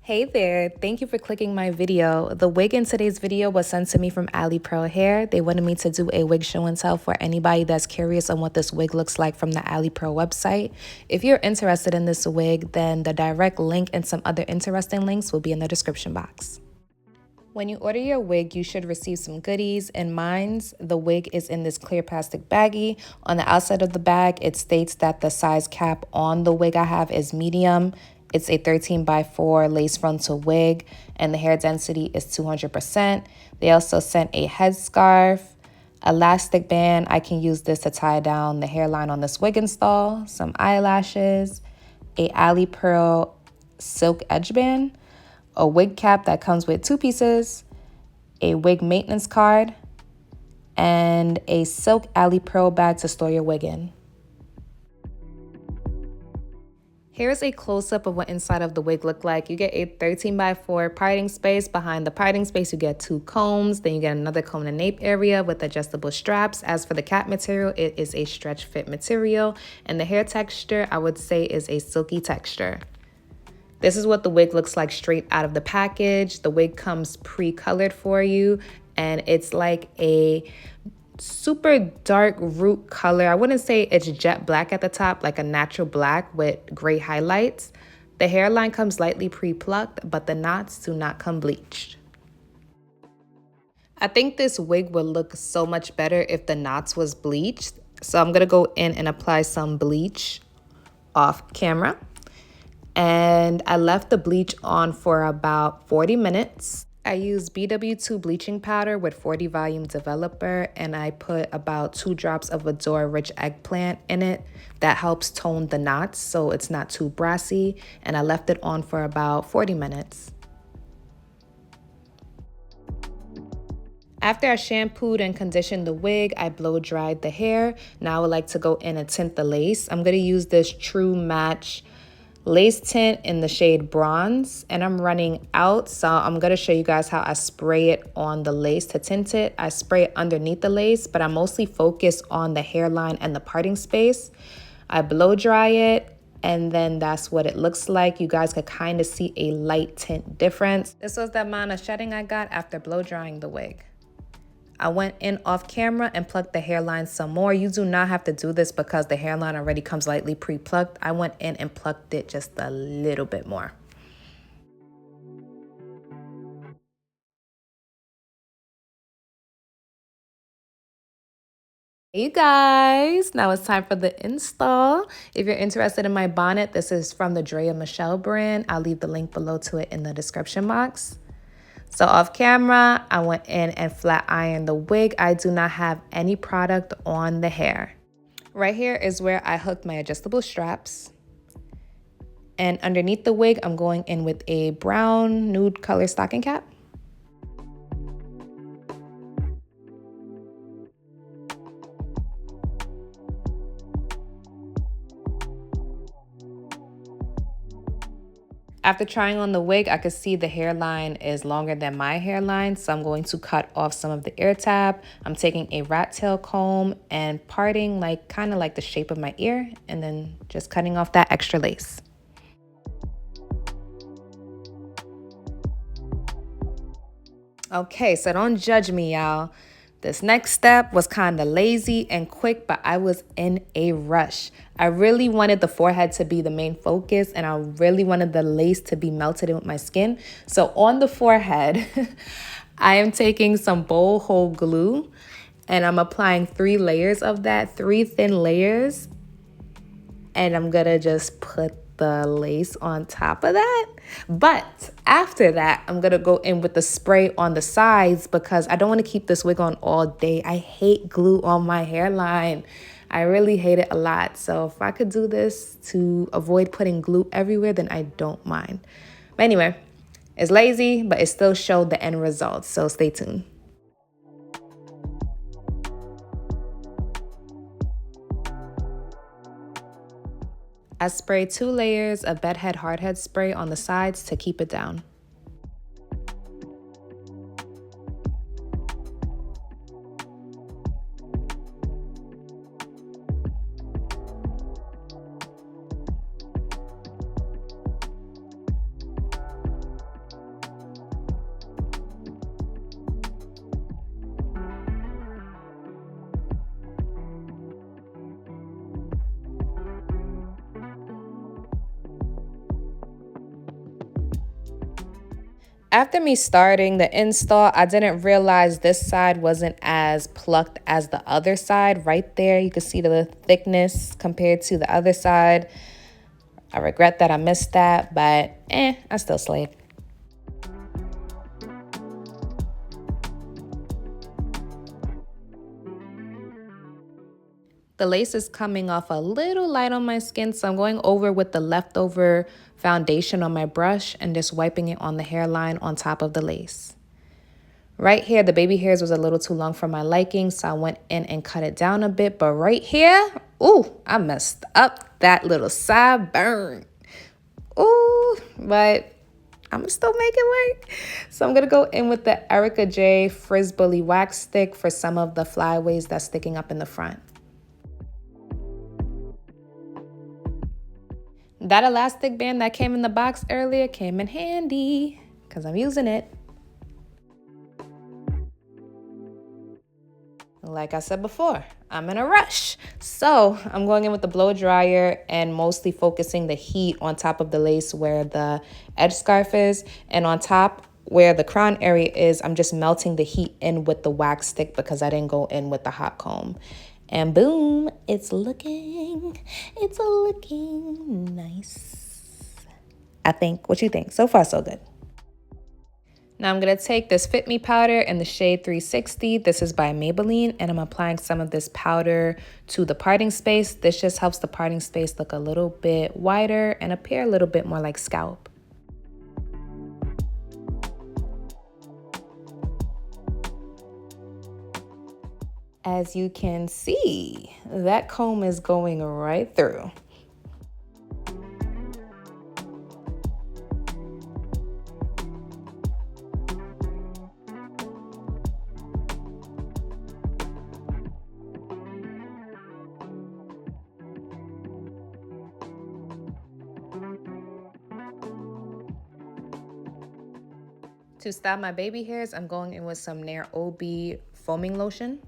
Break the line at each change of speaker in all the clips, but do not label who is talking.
Hey there, thank you for clicking my video. The wig in today's video was sent to me from Alipearl Hair. They wanted me to do a wig show and tell for anybody that's curious on what this wig looks like from the Alipearl website. If you're interested in this wig, then the direct link and some other interesting links will be in the description box. When you order your wig, you should receive some goodies. In mine, the wig is in this clear plastic baggie. On the outside of the bag, it states that the size cap on the wig I have is medium. It's a 13x4 lace frontal wig, and the hair density is 200%. They also sent a headscarf, elastic band. I can use this to tie down the hairline on this wig install, some eyelashes, a Alipearl silk edge band, a wig cap that comes with 2 pieces, a wig maintenance card, and a silk Alipearl bag to store your wig in. Here's a close-up of what inside of the wig look like. You get a 13x4 parting space. Behind the parting space, you get 2 combs. Then you get another comb and nape area with adjustable straps. As for the cap material, it is a stretch fit material. And the hair texture, I would say, is a silky texture. This is what the wig looks like straight out of the package. The wig comes pre-colored for you, and it's like a super dark root color. I wouldn't say it's jet black at the top, like a natural black with gray highlights. The hairline comes lightly pre-plucked, but the knots do not come bleached. I think this wig would look so much better if the knots was bleached. So I'm gonna go in and apply some bleach off camera. And I left the bleach on for about 40 minutes. I used BW2 bleaching powder with 40 volume developer, and I put about 2 drops of Adore Rich Eggplant in it. That helps tone the knots so it's not too brassy, and I left it on for about 40 minutes. After I shampooed and conditioned the wig, I blow dried the hair. Now I would like to go in and tint the lace. I'm gonna use this True Match lace tint in the shade bronze, and I'm running out, so I'm going to show you guys how I spray it on the lace to tint it. I spray it underneath the lace, but I mostly focus on the hairline and the parting space. I blow dry it, and then that's what it looks like. You guys could kind of see a light tint difference. This was the amount of shedding I got after blow drying the wig. I went in off camera and plucked the hairline some more. You do not have to do this because the hairline already comes lightly pre-plucked. I went in and plucked it just a little bit more. Hey guys, now it's time for the install. If you're interested in my bonnet, this is from the Drea Michelle brand. I'll leave the link below to it in the description box. So off camera, I went in and flat ironed the wig. I do not have any product on the hair. Right here is where I hooked my adjustable straps. And underneath the wig, I'm going in with a brown nude color stocking cap. After trying on the wig, I could see the hairline is longer than my hairline, so I'm going to cut off some of the ear tab. I'm taking a rat tail comb and parting kind of like the shape of my ear, and then just cutting off that extra lace. Okay, so don't judge me, y'all. This next step was kind of lazy and quick, but I was in a rush. I really wanted the forehead to be the main focus, and I really wanted the lace to be melted in with my skin. So on the forehead, I am taking some bowl hole glue, and I'm applying 3 layers of that, 3 thin layers. And I'm gonna just put the lace on top of that. But after that, I'm gonna go in with the spray on the sides because I don't want to keep this wig on all day. I hate glue on my hairline. I really hate it a lot. So if I could do this to avoid putting glue everywhere, then I don't mind. But anyway, it's lazy, but it still showed the end result. So stay tuned. I sprayed 2 layers of bedhead hardhead spray on the sides to keep it down. After me starting the install, I didn't realize this side wasn't as plucked as the other side. Right there, you can see the thickness compared to the other side. I regret that I missed that, but I still slayed. The lace is coming off a little light on my skin, so I'm going over with the leftover foundation on my brush and just wiping it on the hairline on top of the lace. Right here, the baby hairs was a little too long for my liking, so I went in and cut it down a bit. But right here, ooh, I messed up that little sideburn. Ooh, but I'm gonna still make it work. So I'm gonna go in with the Erica J Frizz Bully wax stick for some of the flyaways that's sticking up in the front. That elastic band that came in the box earlier came in handy because I'm using it. Like I said before, I'm in a rush. So I'm going in with the blow dryer and mostly focusing the heat on top of the lace where the edge scarf is. And on top where the crown area is, I'm just melting the heat in with the wax stick because I didn't go in with the hot comb. And boom, it's looking nice. I think. What you think? So far, so good. Now I'm going to take this Fit Me powder in the shade 360. This is by Maybelline, and I'm applying some of this powder to the parting space. This just helps the parting space look a little bit wider and appear a little bit more like scalp. As you can see, that comb is going right through. To style my baby hairs, I'm going in with some Nair OB foaming lotion.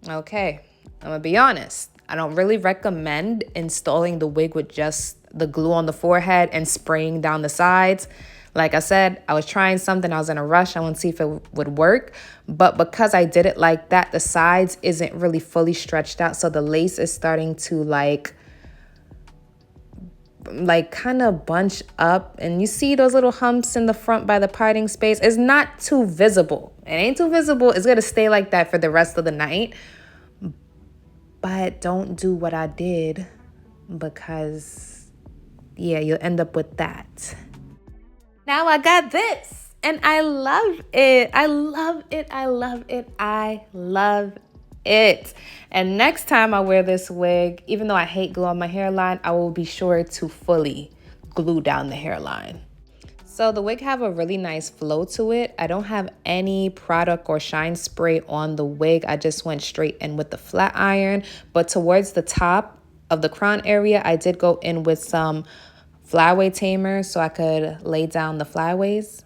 Okay, I'm gonna be honest. I don't really recommend installing the wig with just the glue on the forehead and spraying down the sides. Like I said, I was trying something. I was in a rush. I wanted to see if it would work. But because I did it like that, the sides isn't really fully stretched out. So the lace is starting to like kind of bunch up, and you see those little humps in the front by the parting space. It's not too visible. It ain't too visible. It's gonna stay like that for the rest of the night. But don't do what I did because yeah, you'll end up with that. Now I got this and I love it. I love it. I love it. I love it. And next time I wear this wig, even though I hate glue on my hairline, I will be sure to fully glue down the hairline. So the wig have a really nice flow to it. I don't have any product or shine spray on the wig. I just went straight in with the flat iron. But towards the top of the crown area, I did go in with some flyaway tamer so I could lay down the flyaways.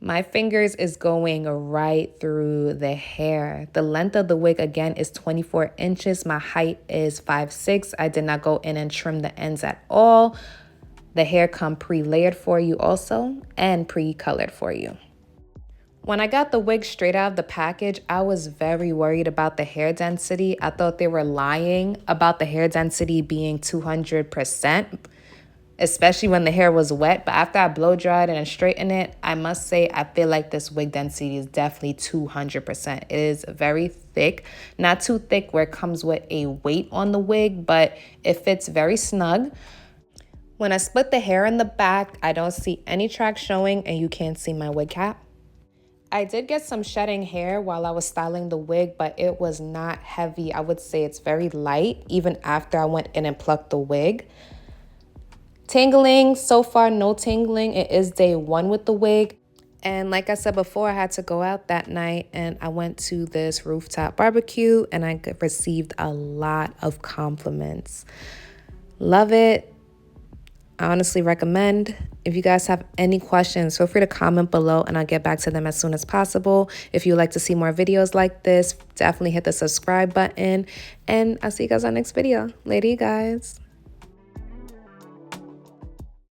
My fingers is going right through the hair. The length of the wig, again, is 24 inches. My height is 5'6". I did not go in and trim the ends at all. The hair come pre-layered for you also and pre-colored for you. When I got the wig straight out of the package, I was very worried about the hair density. I thought they were lying about the hair density being 200%. Especially when the hair was wet. But after I blow dried and straightened it, I must say I feel like this wig density is definitely 200%. It is very thick, not too thick where it comes with a weight on the wig, but it fits very snug. When I split the hair in the back, I don't see any tracks showing and you can't see my wig cap. I did get some shedding hair while I was styling the wig, but it was not heavy. I would say it's very light even after I went in and plucked the wig. Tangling, so far no tangling. It is day 1 with the wig. And like I said before, I had to go out that night and I went to this rooftop barbecue and I received a lot of compliments. Love it. I honestly recommend. If you guys have any questions, feel free to comment below and I'll get back to them as soon as possible. If you'd like to see more videos like this, definitely hit the subscribe button and I'll see you guys on the next video. Later, you guys.